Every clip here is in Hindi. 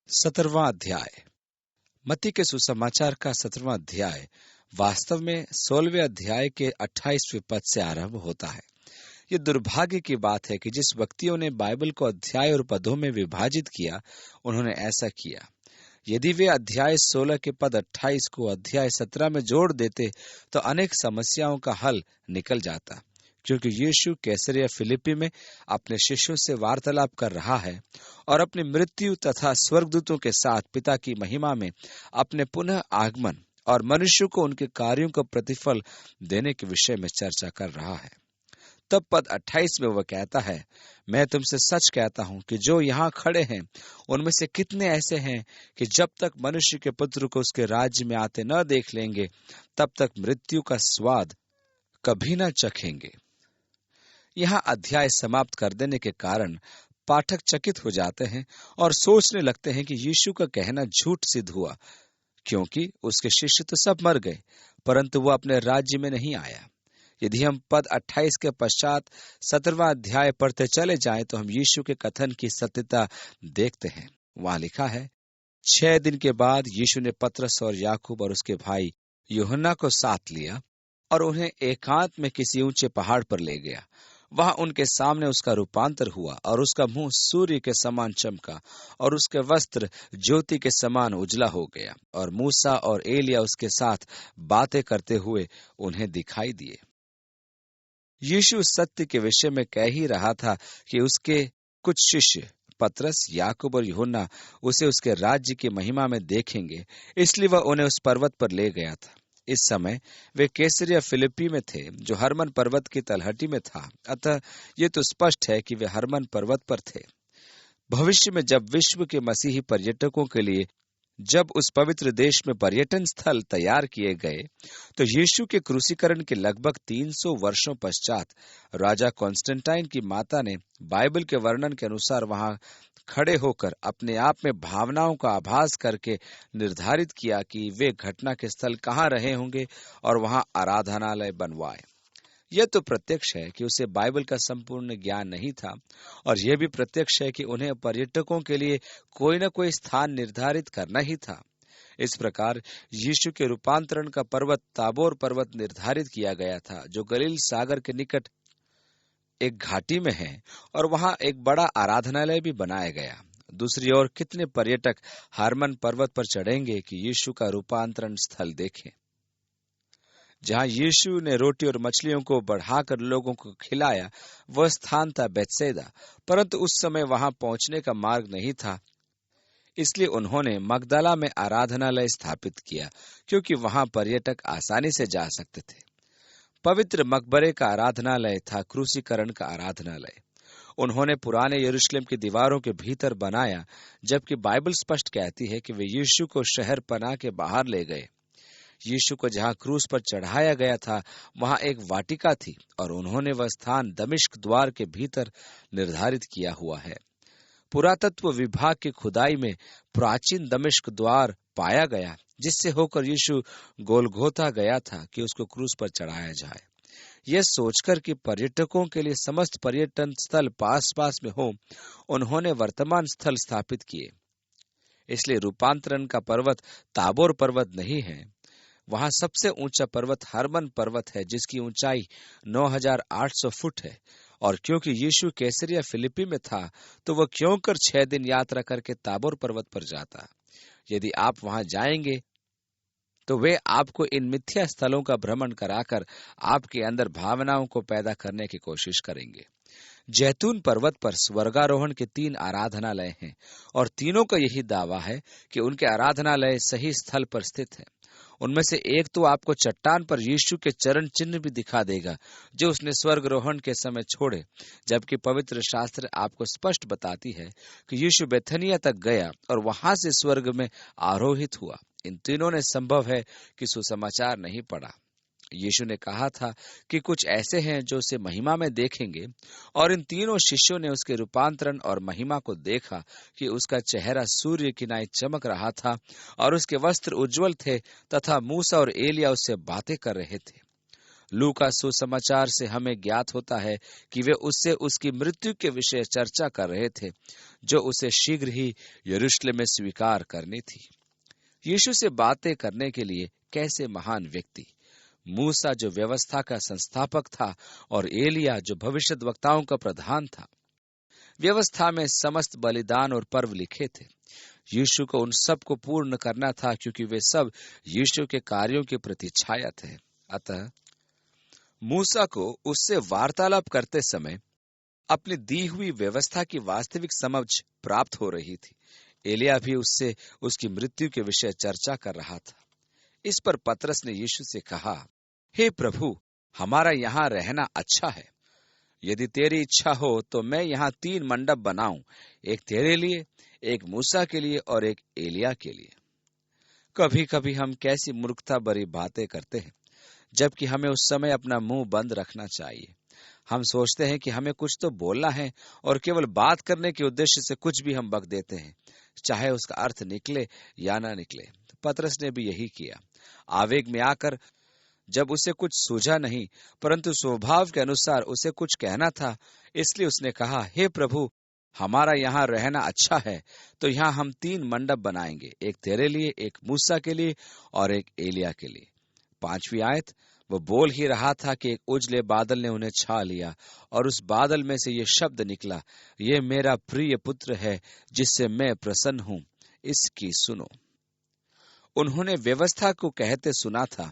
17वां अध्याय। मत्ती के सुसमाचार का 17वां अध्याय वास्तव में 16वें अध्याय के 28वें पद से आरंभ होता है। ये दुर्भाग्य की बात है कि जिस व्यक्तियों ने बाइबल को अध्याय और पदों में विभाजित किया, उन्होंने ऐसा किया। यदि वे अध्याय 16 के पद 28 को अध्याय 17 में जोड़ देते तो अनेक समस्याओं का हल निकल जाता। क्योंकि यीशु कैसरिया फिलिप्पी में अपने शिष्यों से वार्तालाप कर रहा है और अपनी मृत्यु तथा स्वर्गदूतों के साथ पिता की महिमा में अपने पुनः आगमन और मनुष्य को उनके कार्यों का प्रतिफल देने के विषय में चर्चा कर रहा है। तब पद 28 में वह कहता है, मैं तुमसे सच कहता हूं कि जो यहाँ खड़े हैं उनमें से कितने ऐसे हैं कि जब तक मनुष्य के पुत्र को उसके राज्य में आते न देख लेंगे, तब तक मृत्यु का स्वाद कभी न चखेंगे। यहाँ अध्याय समाप्त कर देने के कारण पाठक चकित हो जाते हैं और सोचने लगते हैं कि यीशु का कहना झूठ सिद्ध हुआ, क्योंकि उसके शिष्य तो सब मर गए, परंतु वो अपने राज्य में नहीं आया। यदि हम पद 28 के पश्चात 17वां अध्याय पढ़ते चले जाएं तो हम यीशु के कथन की सत्यता देखते हैं। वहां लिखा है, 6 दिन के बाद यीशु ने पतरस और याकूब और उसके भाई यूहन्ना को साथ लिया और उन्हें एकांत में किसी ऊंचे पहाड़ पर ले गया। वहां उनके सामने उसका रूपांतर हुआ और उसका मुंह सूर्य के समान चमका और उसके वस्त्र ज्योति के समान उजला हो गया और मूसा और एलिया उसके साथ बातें करते हुए उन्हें दिखाई दिए। यीशु सत्य के विषय में कह ही रहा था कि उसके कुछ शिष्य पतरस, याकूब और यूहन्ना उसे उसके राज्य की महिमा में देखेंगे, इसलिए वह उन्हें उस पर्वत पर ले गया था। इस समय वे कैसरिया फिलिप्पी में थे, जो हरमन पर्वत की तलहटी में था। अतः ये तो स्पष्ट है कि वे हरमन पर्वत पर थे। भविष्य में जब विश्व के मसीही पर्यटकों के लिए जब उस पवित्र देश में पर्यटन स्थल तैयार किए गए, तो यीशु के क्रूसीकरण के लगभग 300 वर्षों पश्चात राजा कॉन्स्टेंटाइन की माता ने बाइबल के वर्णन के अनुसार वहां खड़े होकर अपने आप में भावनाओं का आभास करके निर्धारित किया कि वे घटना के स्थल कहाँ रहे होंगे और वहां आराधनालय बनवाए। यह तो प्रत्यक्ष है कि उसे बाइबल का संपूर्ण ज्ञान नहीं था, और यह भी प्रत्यक्ष है कि उन्हें पर्यटकों के लिए कोई न कोई स्थान निर्धारित करना ही था। इस प्रकार यीशु के रूपांतरण का पर्वत ताबोर पर्वत निर्धारित किया गया था, जो गलील सागर के निकट एक घाटी में है, और वहां एक बड़ा आराधनालय भी बनाया गया। दूसरी ओर कितने पर्यटक हरमन पर्वत पर चढ़ेंगे कि यीशु का रूपांतरण स्थल देखें। जहां यीशु ने रोटी और मछलियों को बढ़ाकर लोगों को खिलाया, वह स्थान था बेतसैदा, परंतु उस समय वहां पहुंचने का मार्ग नहीं था। इसलिए उन्होंने मगदला में आराधनालय स्थापित किया, क्योंकि वहां पर्यटक आसानी से जा सकते थे। पवित्र मकबरे का आराधनालय था क्रूसीकरण का आराधनालय। उन्होंने पुराने यरूशलेम की दीवारों के भीतर बनाया, जबकि बाइबल स्पष्ट कहती है कि वे यीशु को शहर पनाह के बाहर ले गए। यीशु को जहां क्रूस पर चढ़ाया गया था, वहां एक वाटिका थी, और उन्होंने वह स्थान दमिश्क द्वार के भीतर निर्धारित किया हुआ है। पुरातत्व विभाग की खुदाई में प्राचीन दमिश्क द्वार पाया गया, जिससे होकर यीशु गोलगोथा गया था कि उसको क्रूस पर चढ़ाया जाए। यह सोचकर कि पर्यटकों के लिए समस्त पर्यटन स्थल पास पास में हो, उन्होंने वर्तमान स्थल स्थापित किए। इसलिए रूपांतरण का पर्वत ताबोर पर्वत नहीं है। वहां सबसे ऊंचा पर्वत हरमन पर्वत है, जिसकी ऊंचाई 9,800 फुट है। और क्योंकि यीशु कैसरिया फिलिप्पी में था, तो वह क्यों कर 6 दिन यात्रा करके ताबोर पर्वत पर जाता। यदि आप वहां जाएंगे तो वे आपको इन मिथ्या स्थलों का भ्रमण कराकर आपके अंदर भावनाओं को पैदा करने की कोशिश करेंगे। जैतून पर्वत पर स्वर्गारोहण के 3 आराधनालय हैं, और तीनों का यही दावा है कि उनके आराधनालय सही स्थल पर स्थित है। उनमें से एक तो आपको चट्टान पर यीशु के चरण चिन्ह भी दिखा देगा, जो उसने स्वर्गारोहण के समय छोड़े, जबकि पवित्र शास्त्र आपको स्पष्ट बताती है कि यीशु बेथनिया तक गया और वहां से स्वर्ग में आरोहित हुआ। इन तीनों ने संभव है कि सुसमाचार नहीं पढ़ा। यीशु ने कहा था कि कुछ ऐसे हैं जो उसे महिमा में देखेंगे, और इन तीनों शिष्यों ने उसके रूपांतरण और महिमा को देखा कि उसका चेहरा सूर्य की नाई चमक रहा था और उसके वस्त्र उज्जवल थे, तथा मूसा और एलिया उससे बातें कर रहे थे। लूका सुसमाचार से हमें ज्ञात होता है कि वे उससे उसकी मृत्यु के विषय चर्चा कर रहे थे, जो उसे शीघ्र ही यरूशलेम में स्वीकार करनी थी। यीशु से बातें करने के लिए कैसे महान व्यक्ति, मूसा जो व्यवस्था का संस्थापक था और एलिया जो भविष्यद्वक्ताओं का प्रधान था। व्यवस्था में समस्त बलिदान और पर्व लिखे थे। यीशु को उन सब को पूर्ण करना था, क्योंकि वे सब यीशु के कार्यों की प्रतिछाया थे। अतः मूसा को उससे वार्तालाप करते समय अपनी दी हुई व्यवस्था की वास्तविक समझ प्राप्त हो रही थी। एलिया भी उससे उसकी मृत्यु के विषय चर्चा कर रहा था। इस पर पतरस ने यीशु से कहा, हे प्रभु, हमारा यहाँ रहना अच्छा है। यदि तेरी इच्छा हो तो मैं यहाँ 3 मंडप बनाऊं, एक तेरे लिए, एक मूसा के लिए और एक एलिया के लिए। कभी कभी हम कैसी मूर्खता भरी बातें करते हैं, जबकि हमें उस समय अपना मुंह बंद रखना चाहिए। हम सोचते हैं कि हमें कुछ तो बोलना है और केवल बात करने के उद्देश्य से कुछ भी हम बक देते हैं, चाहे उसका अर्थ निकले या ना निकले। पतरस ने भी यही किया। आवेग में आकर जब उसे कुछ सूझा नहीं, परंतु स्वभाव के अनुसार उसे कुछ कहना था, इसलिए उसने कहा, हे प्रभु, हमारा यहाँ रहना अच्छा है, तो यहाँ हम 3 मंडप बनाएंगे, एक तेरे लिए, एक मूसा के लिए और एक एलिया के लिए। 5वीं आयत, वो बोल ही रहा था कि एक उजले बादल ने उन्हें छा लिया और उस बादल में से ये शब्द निकला, ये मेरा प्रिय पुत्र है जिससे मैं प्रसन्न हूं, इसकी सुनो। उन्होंने व्यवस्था को कहते सुना था,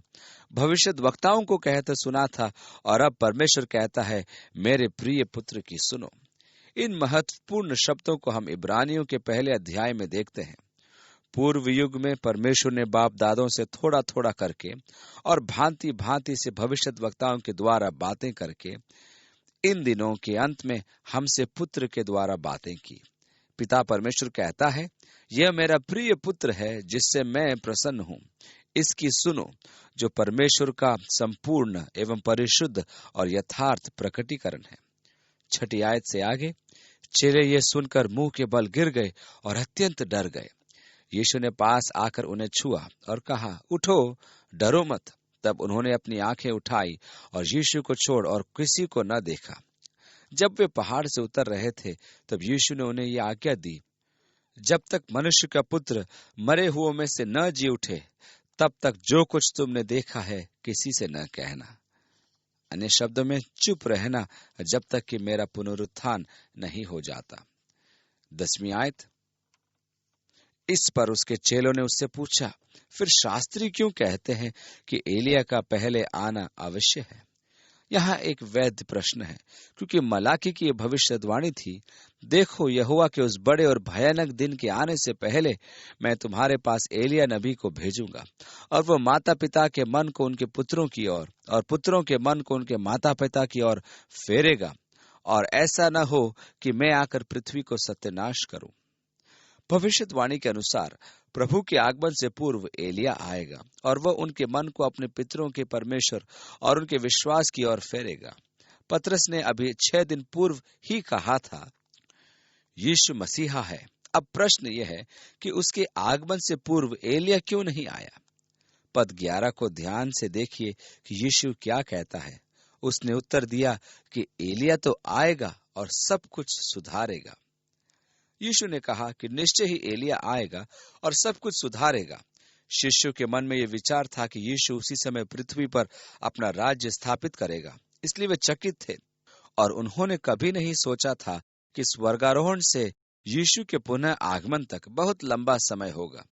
भविष्यद्वक्ताओं को कहते सुना था, और अब परमेश्वर कहता है, मेरे प्रिय पुत्र की सुनो। इन महत्वपूर्ण शब्दों को हम इब्रानियों के पहले अध्याय में देखते हैं। पूर्व युग में परमेश्वर ने बाप दादों से थोड़ा थोड़ा करके और भांति भांति से भविष्यद्वक्ताओं के द्वारा बातें करके इन दिनों के अंत में हमसे पुत्र के द्वारा बातें की। पिता परमेश्वर कहता है, यह मेरा प्रिय पुत्र है जिससे मैं प्रसन्न हूं, इसकी सुनो, जो परमेश्वर का संपूर्ण एवं परिशुद्ध और यथार्थ प्रकटीकरण है। 6ठी आयत से आगे, चेले ये सुनकर मुंह के बल गिर गए और अत्यंत डर गए। यीशु ने पास आकर उन्हें छुआ और कहा, उठो, डरो मत। तब उन्होंने अपनी आंखें उठाई और यीशु को छोड़ और किसी को न देखा। जब वे पहाड़ से उतर रहे थे, तब यीशु ने उन्हें यह आज्ञा दी, जब तक मनुष्य का पुत्र मरे हुओं में से न जी उठे, तब तक जो कुछ तुमने देखा है किसी से न कहना। अन्य शब्दों में, चुप रहना जब तक कि मेरा पुनरुत्थान नहीं हो जाता। 10वीं आयत, इस पर उसके चेलों ने उससे पूछा, फिर शास्त्री क्यों कहते हैं कि एलिया का पहले आना अवश्य है? यहाँ एक वैध प्रश्न है, क्योंकि मलाकी की यह भविष्यवाणी थी, देखो, यहोवा के उस बड़े और भयानक दिन के आने से पहले मैं तुम्हारे पास एलिया नबी को भेजूंगा, और वो माता पिता के मन को उनके पुत्रों की ओर और पुत्रों के मन को उनके माता पिता की ओर फेरेगा, और ऐसा न हो कि मैं आकर पृथ्वी को सत्यानाश करूं। भविष्यवाणी के अनुसार प्रभु के आगमन से पूर्व एलिया आएगा और वह उनके मन को अपने पितरों के परमेश्वर और उनके विश्वास की ओर फेरेगा। पतरस ने अभी 6 दिन पूर्व ही कहा था, यीशु मसीहा है। अब प्रश्न यह है कि उसके आगमन से पूर्व एलिया क्यों नहीं आया? पद 11 को ध्यान से देखिए कि यीशु क्या कहता है। उसने उत्तर दिया कि एलिया तो आएगा और सब कुछ सुधारेगा। यीशु ने कहा कि निश्चय ही एलिया आएगा और सब कुछ सुधारेगा। शिष्यों के मन में यह विचार था कि यीशु उसी समय पृथ्वी पर अपना राज्य स्थापित करेगा, इसलिए वे चकित थे और उन्होंने कभी नहीं सोचा था कि स्वर्गारोहण से यीशु के पुनः आगमन तक बहुत लंबा समय होगा।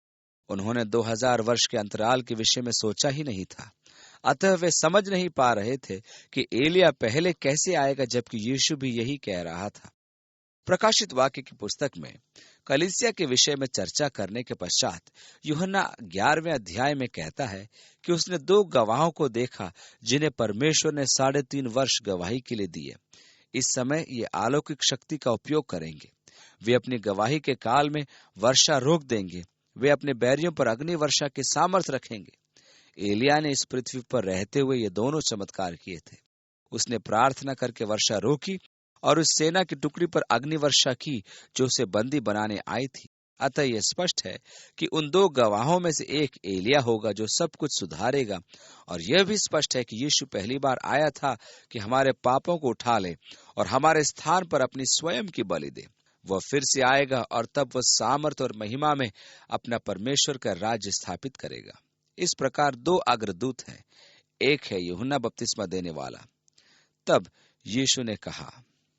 उन्होंने 2000 वर्ष के अंतराल के विषय में सोचा ही नहीं था। अतः वे समझ नहीं पा रहे थे कि एलिया पहले कैसे आएगा, जबकि यीशु भी यही कह रहा था। प्रकाशित वाक्य की पुस्तक में कलीसिया के विषय में चर्चा करने के पश्चात यूहन्ना 11वें अध्याय में कहता है कि उसने 2 गवाहों को देखा जिन्हें परमेश्वर ने 3.5 वर्ष गवाही के लिए दिए। इस समय ये अलौकिक शक्ति का उपयोग करेंगे। वे अपनी गवाही के काल में वर्षा रोक देंगे। वे अपने बैरियों पर अग्नि वर्षा के सामर्थ रखेंगे। एलिया ने इस पृथ्वी पर रहते हुए ये दोनों चमत्कार किए थे। उसने प्रार्थना करके वर्षा रोकी और उस सेना की टुकड़ी पर अग्नि वर्षा की जो उसे बंदी बनाने आई थी। अतः यह स्पष्ट है कि उन दो गवाहों में से एक एलिया होगा जो सब कुछ सुधारेगा, और यह भी स्पष्ट है कि यीशु पहली बार आया था कि हमारे पापों को उठा ले और हमारे स्थान पर अपनी स्वयं की बलि दे। वह फिर से आएगा और तब वह सामर्थ और महिमा में अपना परमेश्वर का राज्य स्थापित करेगा। इस प्रकार दो अग्रदूत हैं, एक है यूहन्ना बपतिस्मा देने वाला। तब यीशु ने कहा,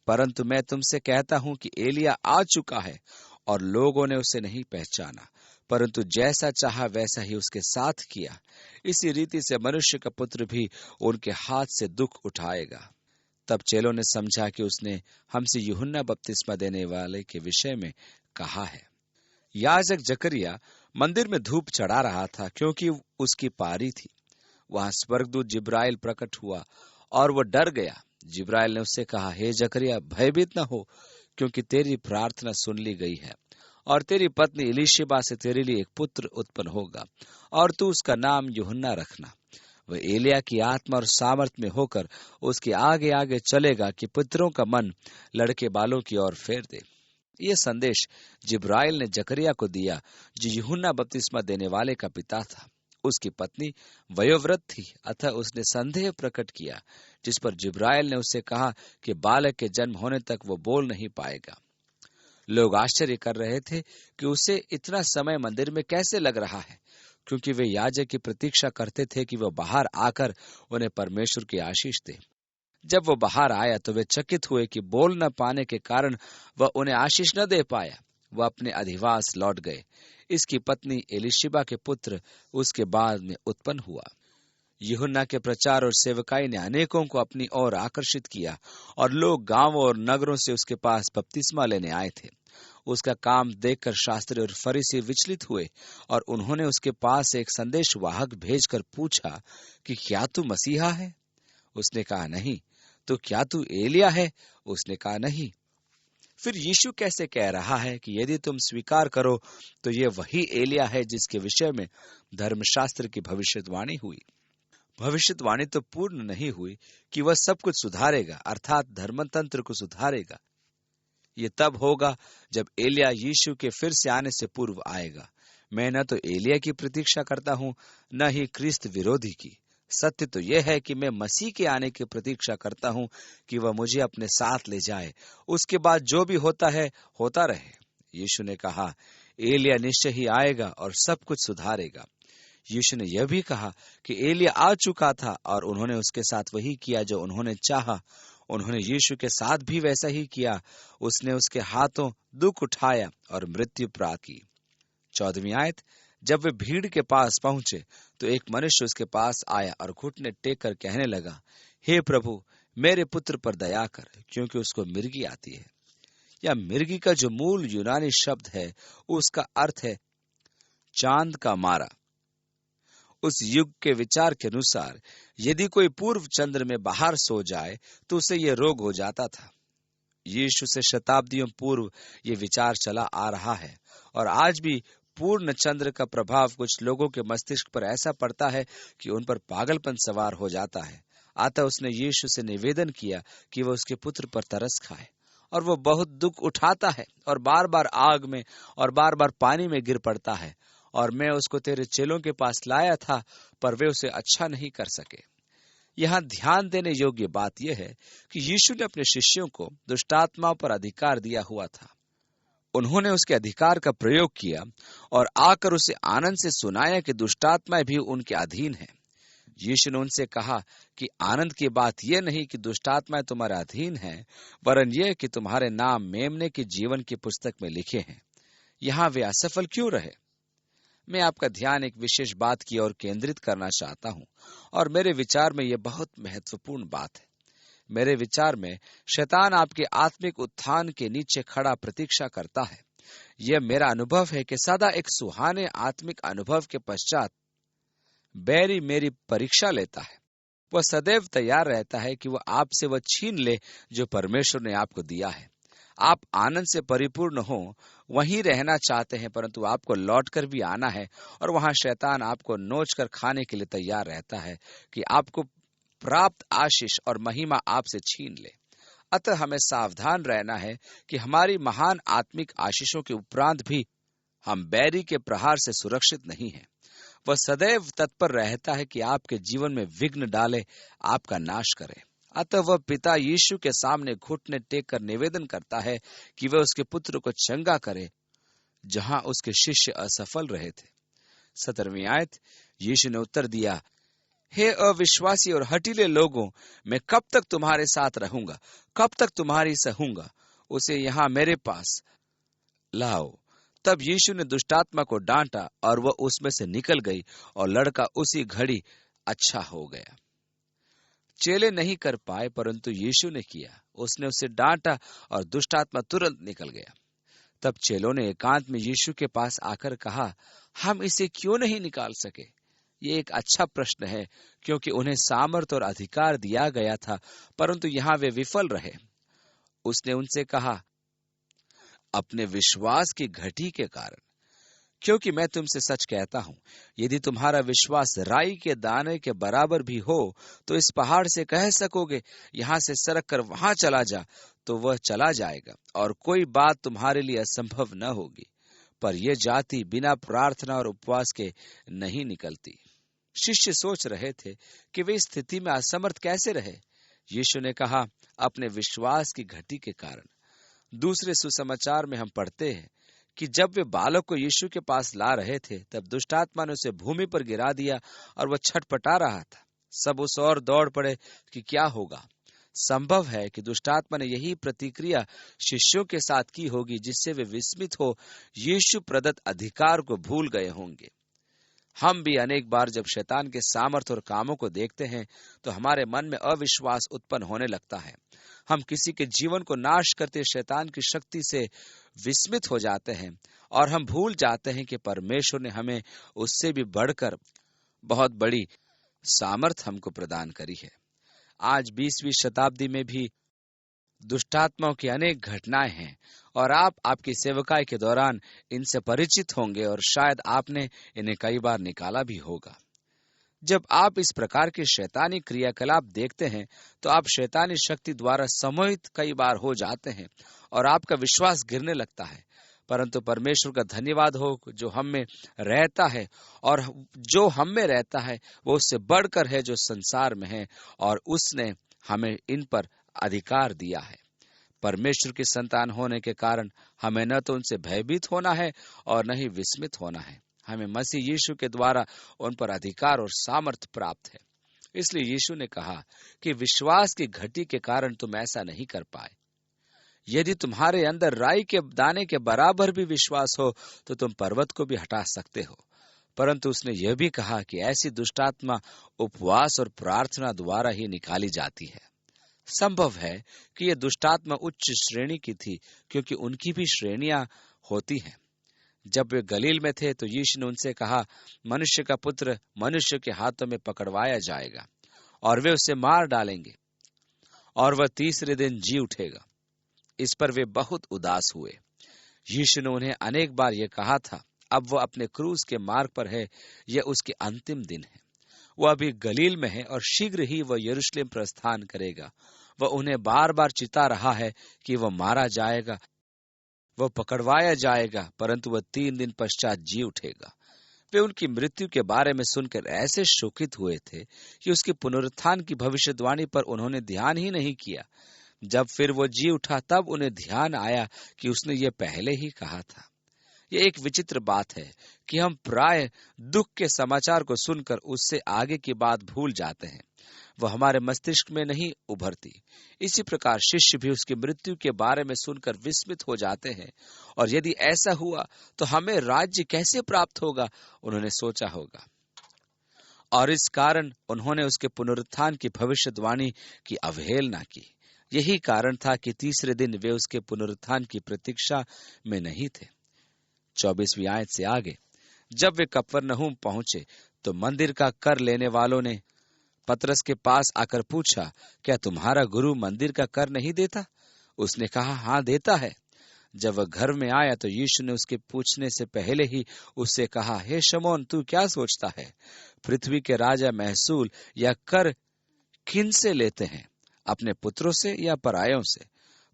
परंतु मैं तुमसे कहता हूं कि एलिया आ चुका है और लोगों ने उसे नहीं पहचाना, परंतु जैसा चाहा वैसा ही उसके साथ किया। इसी रीति से मनुष्य का पुत्र भी उनके हाथ से दुख उठाएगा। तब चेलों ने समझा कि उसने हमसे यूहन्ना बपतिस्मा देने वाले के विषय में कहा है। याजक जकरिया मंदिर में धूप चढ़ा रहा था, क्योंकि उसकी पारी थी। वहां स्वर्गदूत जिब्राइल प्रकट हुआ और वह डर गया। जिब्राइल ने उससे कहा, हे जकरिया, भयभीत न हो, क्योंकि तेरी प्रार्थना सुन ली गई है, और तेरी पत्नी इलीशिबा से तेरे लिए एक पुत्र उत्पन्न होगा, और तू उसका नाम यूहन्ना रखना। वह एलिया की आत्मा और सामर्थ में होकर उसके आगे आगे चलेगा कि पुत्रों का मन लड़के बालों की ओर फेर दे। यह संदेश जिब्राइल ने जकरिया को दिया, जो यूहन्ना बपतिस्मा देने वाले का पिता था। उसकी पत्नी वयोवृद्ध थी, अतः उसने संदेह प्रकट किया, जिस पर जिब्राइल ने उससे कहा कि बालक के जन्म होने तक वो बोल नहीं पाएगा। लोग आश्चर्य कर रहे थे कि उसे इतना समय मंदिर में कैसे लग रहा है, क्योंकि वे याजक की प्रतीक्षा करते थे कि वह बाहर आकर उन्हें परमेश्वर की आशीष दे। जब वो बाहर आया तो वे चकित हुए कि बोल न पाने के कारण वह उन्हें आशीष न दे पाया। वह अपने अधिवास लौट गए। इसकी पत्नी एलीशिबा के पुत्र उसके बाद में उत्पन्न हुआ। यूहन्ना के प्रचार और सेवकाई ने अनेकों को अपनी ओर आकर्षित किया, और लोग गांवों और नगरों से उसके पास बपतिस्मा लेने आए थे। उसका काम देखकर शास्त्री और फरीसी विचलित हुए, और उन्होंने उसके पास एक संदेशवाहक भेजकर पूछा कि क्या तू मसीहा है? उसने कहा, नहीं। तो क्या तू एलिया है? उसने कहा, नहीं। फिर यीशु कैसे कह रहा है कि यदि तुम स्वीकार करो तो ये वही एलिया है जिसके विषय में धर्मशास्त्र की भविष्यवाणी हुई। भविष्यवाणी तो पूर्ण नहीं हुई कि वह सब कुछ सुधारेगा, अर्थात धर्मतंत्र को सुधारेगा। ये तब होगा जब एलिया यीशु के फिर से आने से पूर्व आएगा। मैं न तो एलिया की प्रतीक्षा करता हूं, न ही क्रिस्त विरोधी की। सत्य तो यह है कि मैं मसीह के आने की प्रतीक्षा करता हूं कि वह मुझे अपने साथ ले जाए। उसके बाद जो भी होता है होता रहे। यीशु ने कहा, एलिया निश्चय ही आएगा और सब कुछ सुधारेगा। यीशु ने यह भी कहा कि एलिया आ चुका था और उन्होंने उसके साथ वही किया जो उन्होंने चाहा। उन्होंने यीशु के साथ भी वैसा ही किया। उसने उसके हाथों दुख उठाया और मृत्यु प्राप्त की। 14वीं आयत। जब वे भीड़ के पास पहुंचे तो एक मनुष्य उसके पास आया और घुटने टेक कर कहने लगा, हे प्रभु, मेरे पुत्र पर दया कर, क्योंकि उसको मिर्गी आती है। या मिर्गी का जो मूल यूनानी शब्द है उसका अर्थ है चांद का मारा। उस युग के विचार के अनुसार यदि कोई पूर्व चंद्र में बाहर सो जाए तो उसे यह रोग हो जाता था। यीशु से शताब्दियों पूर्व ये विचार चला आ रहा है, और आज भी पूर्ण चंद्र का प्रभाव कुछ लोगों के मस्तिष्क पर ऐसा पड़ता है कि उन पर पागलपन सवार हो जाता है। अतः उसने यीशु से निवेदन किया कि वह उसके पुत्र पर तरस खाए, और वह बहुत दुख उठाता है और बार बार आग में और बार बार पानी में गिर पड़ता है, और मैं उसको तेरे चेलों के पास लाया था, पर वे उसे अच्छा नहीं कर सके। यहाँ ध्यान देने योग्य बात यह है कि यीशु ने अपने शिष्यों को दुष्टात्माओं पर अधिकार दिया हुआ था। उन्होंने उसके अधिकार का प्रयोग किया और आकर उसे आनंद से सुनाया कि दुष्टात्माएं भी उनके अधीन हैं। यीशु ने उनसे कहा कि आनंद की बात यह नहीं कि दुष्टात्माएं तुम्हारे अधीन हैं, वरन यह कि तुम्हारे नाम मेमने के जीवन की पुस्तक में लिखे हैं। यहाँ वे असफल क्यों रहे? मैं आपका ध्यान एक विशेष बात की ओर केंद्रित करना चाहता हूँ, और मेरे विचार में यह बहुत महत्वपूर्ण बात है। मेरे विचार में शैतान आपके आत्मिक उत्थान के नीचे खड़ा प्रतीक्षा करता है। यह मेरा अनुभव है कि सदा एक सुहाने आत्मिक अनुभव के पश्चात बैरी मेरी परीक्षा लेता है। वह सदैव तैयार रहता है कि वह आपसे वह छीन ले जो परमेश्वर ने आपको दिया है। आप आनंद से परिपूर्ण हो, वहीं रहना चाहते हैं, परंतु आपको लौटकर भी आना है, और वहां शैतान आपको नोच कर खाने के लिए तैयार रहता है कि आपको प्राप्त आशीष और महिमा आपसे छीन ले। अतः हमें सावधान रहना है कि हमारी महान आत्मिक आशीषों के उपरांत भी हम बैरी के प्रहार से सुरक्षित नहीं हैं। वह सदैव तत्पर रहता है कि आपके जीवन में विघ्न डाले, आपका नाश करे। अतः वह पिता यीशु के सामने घुटने टेक कर निवेदन करता है कि वह उसके पुत्र को चंगा करे, जहां उसके शिष्य असफल रहे थे। 17वीं आयत, यीशु ने उत्तर दिया, हे अविश्वासी और हठीले लोगों, मैं कब तक तुम्हारे साथ रहूंगा, कब तक तुम्हारी सहूंगा? उसे यहाँ मेरे पास लाओ। तब यीशु ने दुष्टात्मा को डांटा और वह उसमें से निकल गई और लड़का उसी घड़ी अच्छा हो गया। चेले नहीं कर पाए, परंतु यीशु ने किया। उसने उसे डांटा और दुष्टात्मा तुरंत निकल गया। तब चेलों ने एकांत में यीशु के पास आकर कहा, हम इसे क्यों नहीं निकाल सके? ये एक अच्छा प्रश्न है, क्योंकि उन्हें सामर्थ और अधिकार दिया गया था, परंतु यहाँ वे विफल रहे। उसने उनसे कहा, अपने विश्वास की घटी के कारण, क्योंकि मैं तुमसे सच कहता हूं, यदि तुम्हारा विश्वास राई के दाने के बराबर भी हो, तो इस पहाड़ से कह सकोगे, यहां से सरक कर वहां चला जा, तो वह चला जाएगा, और कोई बात तुम्हारे लिए असंभव न होगी। पर यह जाति बिना प्रार्थना और उपवास के नहीं निकलती। शिष्य सोच रहे थे कि वे इस स्थिति में असमर्थ कैसे रहे। यीशु ने कहा, अपने विश्वास की घटी के कारण। दूसरे सुसमाचार में हम पढ़ते हैं कि जब वे बालक को यीशु के पास ला रहे थे, तब दुष्टात्मा ने उसे भूमि पर गिरा दिया और वह छटपटा रहा था। सब उस ओर दौड़ पड़े कि क्या होगा। संभव है कि दुष्टात्मा ने यही प्रतिक्रिया शिष्यों के साथ की होगी, जिससे वे विस्मित हो यीशु प्रदत्त अधिकार को भूल गए होंगे। हम भी अनेक बार जब शैतान के सामर्थ और कामों को देखते हैं, तो हमारे मन में अविश्वास उत्पन्न होने लगता है। हम किसी के जीवन को नाश करते शैतान की शक्ति से विस्मित हो जाते हैं और हम भूल जाते हैं कि परमेश्वर ने हमें उससे भी बढ़कर बहुत बड़ी सामर्थ हमको प्रदान करी है। आज 20वीं शताब्दी में भी दुष्टात्माओं की अनेक घटनाएं हैं और आप आपकी सेवकाई के दौरान इनसे परिचित होंगे और शायद आपने इन्हें कई बार निकाला भी होगा। जब आप इस प्रकार के शैतानी क्रियाकलाप देखते हैं, तो आप शैतानी शक्ति द्वारा सम्मोहित कई बार हो जाते हैं और आपका विश्वास गिरने लगता है। परंतु परमेश्वर का धन्यवाद हो जो हम में रहता है, और जो हम में रहता है वो उससे बढ़कर है जो संसार में है, और उसने हमें इन पर अधिकार दिया है। परमेश्वर की संतान होने के कारण हमें न तो उनसे भयभीत होना है और न ही विस्मित होना है। हमें मसीह यीशु के द्वारा उन पर अधिकार और सामर्थ प्राप्त है। इसलिए यीशु ने कहा कि विश्वास की घटी के कारण तुम ऐसा नहीं कर पाए। यदि तुम्हारे अंदर राई के दाने के बराबर भी विश्वास हो, तो तुम पर्वत को भी हटा सकते हो। परंतु उसने यह भी कहा कि ऐसी दुष्टात्मा उपवास और प्रार्थना द्वारा ही निकाली जाती है। संभव है कि यह दुष्टात्मा उच्च श्रेणी की थी, क्योंकि उनकी भी श्रेणियां होती हैं। जब वे गलील में थे, तो यीशु ने उनसे कहा, मनुष्य का पुत्र मनुष्य के हाथों में पकड़वाया जाएगा और वे उसे मार डालेंगे और वह तीसरे दिन जी उठेगा। इस पर वे बहुत उदास हुए। यीशु ने उन्हें अनेक बार यह कहा था। अब वह अपने क्रूस के मार्ग पर है, यह उसके अंतिम दिन है। वह अभी गलील में है और शीघ्र ही वह यरूशलेम प्रस्थान करेगा। वह उन्हें बार बार चिता रहा है कि वह मारा जाएगा, वह पकड़वाया जाएगा, परंतु वह 3 दिन पश्चात जी उठेगा। वे उनकी मृत्यु के बारे में सुनकर ऐसे शोकित हुए थे कि उसकी पुनरुत्थान की भविष्यवाणी पर उन्होंने ध्यान ही नहीं किया। जब फिर वो जी उठा, तब उन्हें ध्यान आया कि उसने ये पहले ही कहा था। ये एक विचित्र बात है कि हम प्राय दुख के समाचार को सुनकर उससे आगे की बात भूल जाते हैं। वह हमारे मस्तिष्क में नहीं उभरती। इसी प्रकार शिष्य भी उसकी मृत्यु के बारे में सुनकर विस्मित हो जाते हैं, और यदि ऐसा हुआ तो हमें राज्य कैसे प्राप्त होगा, उन्होंने सोचा होगा। और इस कारण उन्होंने उसके पुनरुत्थान की भविष्यवाणी की अवहेलना की। यही कारण था कि तीसरे दिन वे उसके पुनरुत्थान की प्रतीक्षा में नहीं थे। 24वीं आयत से आगे, जब वे कफरनहूम पहुंचे, तो मंदिर का कर लेने वालों ने पतरस के पास आकर पूछा, क्या तुम्हारा गुरु मंदिर का कर नहीं देता? उसने कहा, हाँ देता है। जब वह घर में आया, तो यीशु ने उसके पूछने से पहले ही उससे कहा, हे शमौन, तू क्या सोचता है? पृथ्वी के राजा महसूल या कर किन से लेते हैं, अपने पुत्रों से या परायों से?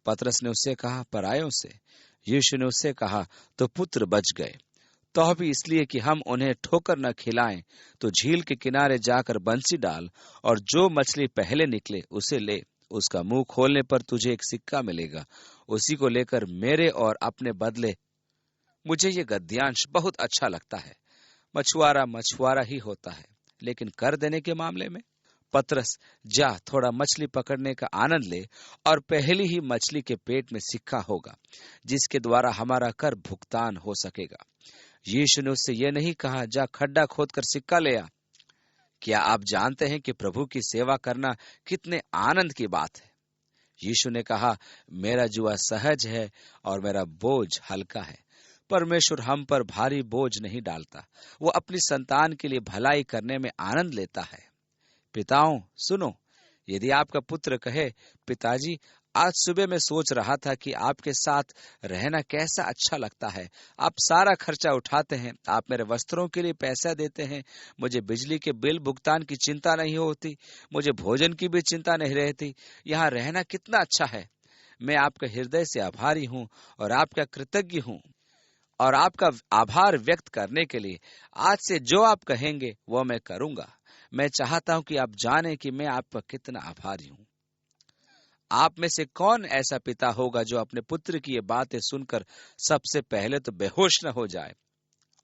पतरस ने उससे कहा, परायों से। यीशु ने उससे कहा, तो पुत्र बच गए। तो भी इसलिए कि हम उन्हें ठोकर न खिलाएं, तो झील के किनारे जाकर बंसी डाल और जो मछली पहले निकले उसे ले। उसका मुंह खोलने पर तुझे एक सिक्का मिलेगा, उसी को लेकर मेरे और अपने बदले। मुझे ये गद्यांश बहुत अच्छा लगता है। मछुआरा मछुआरा ही होता है, लेकिन कर देने के मामले में, पतरस, जा थोड़ा मछली पकड़ने का आनंद ले और पहली ही मछली के पेट में सिक्का होगा, जिसके द्वारा हमारा कर भुगतान हो सकेगा। यीशु ने उससे यह नहीं कहा, जा खड्डा खोदकर सिक्का ले आ। क्या आप जानते हैं कि प्रभु की सेवा करना कितने आनंद की बात है? यीशु ने कहा, मेरा जुआ सहज है और मेरा बोझ हल्का है। परमेश्वर हम पर भारी बोझ नहीं डालता, वो अपनी संतान के लिए भलाई करने में आनंद लेता है। पिताओं सुनो, यदि आपका पुत्र कहे, पिताजी आज सुबह मैं सोच रहा था कि आपके साथ रहना कैसा अच्छा लगता है, आप सारा खर्चा उठाते हैं, आप मेरे वस्त्रों के लिए पैसा देते हैं, मुझे बिजली के बिल भुगतान की चिंता नहीं होती, मुझे भोजन की भी चिंता नहीं रहती, यहाँ रहना कितना अच्छा है। मैं आपका हृदय से आभारी हूँ और आपका कृतज्ञ हूँ, और आपका आभार व्यक्त करने के लिए आज से जो आप कहेंगे वो मैं करूंगा। मैं चाहता हूं कि आप जाने कि मैं आपका कितना आभारी हूं। आप में से कौन ऐसा पिता होगा जो अपने पुत्र की ये बातें सुनकर सबसे पहले तो बेहोश न हो जाए,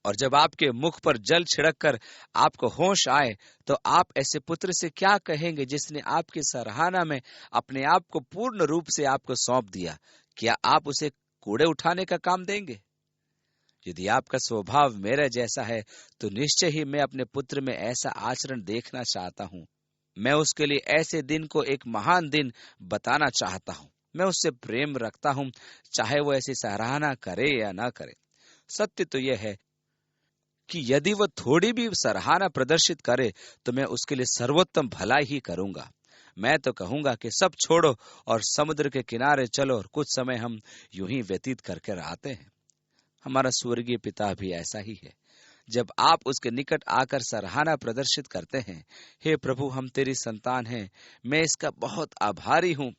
और जब आपके मुख पर जल छिड़क कर आपको होश आए तो आप ऐसे पुत्र से क्या कहेंगे जिसने आपकी सराहना में अपने आप को पूर्ण रूप से आपको सौंप दिया? क्या आप उसे कूड़े उठाने का काम देंगे? यदि आपका स्वभाव मेरा जैसा है तो निश्चय ही मैं अपने पुत्र में ऐसा आचरण देखना चाहता हूँ। मैं उसके लिए ऐसे दिन को एक महान दिन बताना चाहता हूँ। मैं उससे प्रेम रखता हूँ, चाहे वो ऐसी सराहना करे या ना करे। सत्य तो यह है कि यदि वह थोड़ी भी सराहना प्रदर्शित करे तो मैं उसके लिए सर्वोत्तम भलाई ही करूंगा। मैं तो कहूंगा कि सब छोड़ो और समुद्र के किनारे चलो और कुछ समय हम यूं ही व्यतीत करके आते हैं। हमारा स्वर्गीय पिता भी ऐसा ही है। जब आप उसके निकट आकर सराहना प्रदर्शित करते हैं, हे प्रभु हम तेरी संतान हैं, मैं इसका बहुत आभारी हूँ,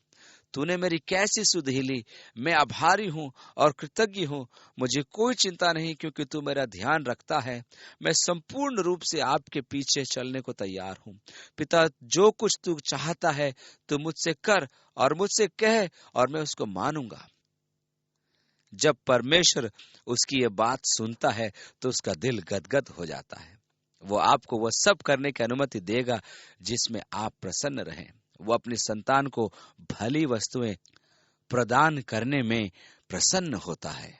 तूने मेरी कैसी सुधि ली, मैं आभारी हूँ और कृतज्ञ हूँ, मुझे कोई चिंता नहीं क्योंकि तू मेरा ध्यान रखता है। मैं संपूर्ण रूप से आपके पीछे चलने को तैयार हूँ। पिता, जो कुछ तू चाहता है तू मुझसे कर और मुझसे कह और मैं उसको मानूंगा। जब परमेश्वर उसकी ये बात सुनता है तो उसका दिल गदगद हो जाता है। वो आपको वह सब करने की अनुमति देगा जिसमें आप प्रसन्न रहें। वो अपनी संतान को भली वस्तुएं प्रदान करने में प्रसन्न होता है।